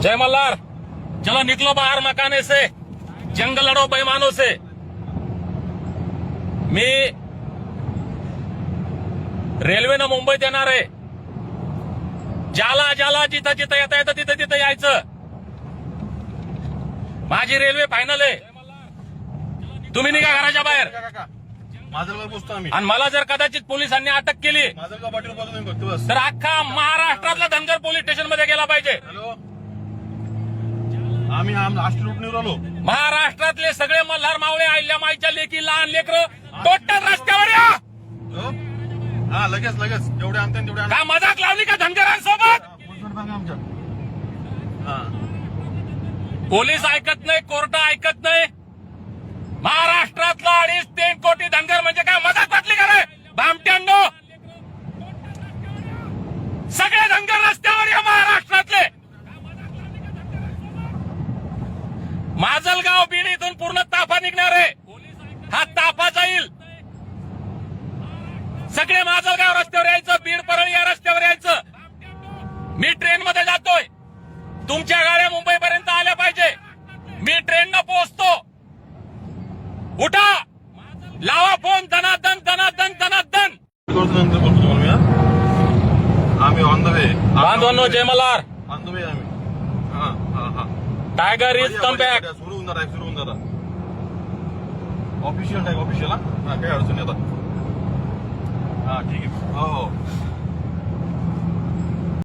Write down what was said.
जय मल्हार। चलो निकलो बाहर मकाने से, जंग लढो बेईमानों से। मी रेल्वेनं मुंबईत येणार आहे। ज्याला ज्याला जिथं जिथं येता येतं तिथं तिथं यायचं। माझी रेल्वे फायनल आहे। तुम्ही निघा घराच्या बाहेर। माजलगाव पोहोचतो आम्ही आणि मला जर कदाचित पोलिसांनी अटक केली माजलगाव पाटील पासून फक्त बस। तर अख्खा महाराष्ट्रातला धनगर पोलीस स्टेशन मध्ये गेला पाहिजे। हॅलो, आम्ही आष्टी रूट निवड आलो। महाराष्ट्रातले सगळे मल्हार मावळे, अहिल्यामाईच्या लेकी, लहान लेकर टोटल रस्त्यावर या। हो? हा, लगेच लगेच जेवढे आणते तेवढे आणा। का मजाक लावली का धनगरांसोबत? आमच्या हा पोलीस ऐकत नाही, कोर्ट ऐकत नाही। महाराष्ट्रातला 2.5-3 कोटी धनगर म्हणजे काय मजाक वाटली का रे भामट्यांनो? सगळे धनगर रस्त्यावर या महाराष्ट्रातले। माजलगाव बीड इथून पूर्ण ताफा निघणार आहे। हा ताफा जाईल। सगळे माजलगाव रस्त्यावर यायचं, बीड परळी या रस्त्यावर यायचं। मी ट्रेन मध्ये जातोय, तुमच्या गाड्या मुंबईपर्यंत आल्या पाहिजे। मी ट्रेननं पोहोचतो। उठा, लावा फोन, दनादन दनादन दनादन। नंतर बोलतो तुम्हाला मी हा? आम्ही ऑन द वे बांधवांनो, जय मल्हार। ऑन द वे आम्ही। हा हा हा टायगर इज कम बॅक। सुरू होऊन जरा सुरू होऊन जरा ऑफिशियल टाईम ऑफिशियल हा काही अडचण नाही आता। हा ठीक आहे हो हो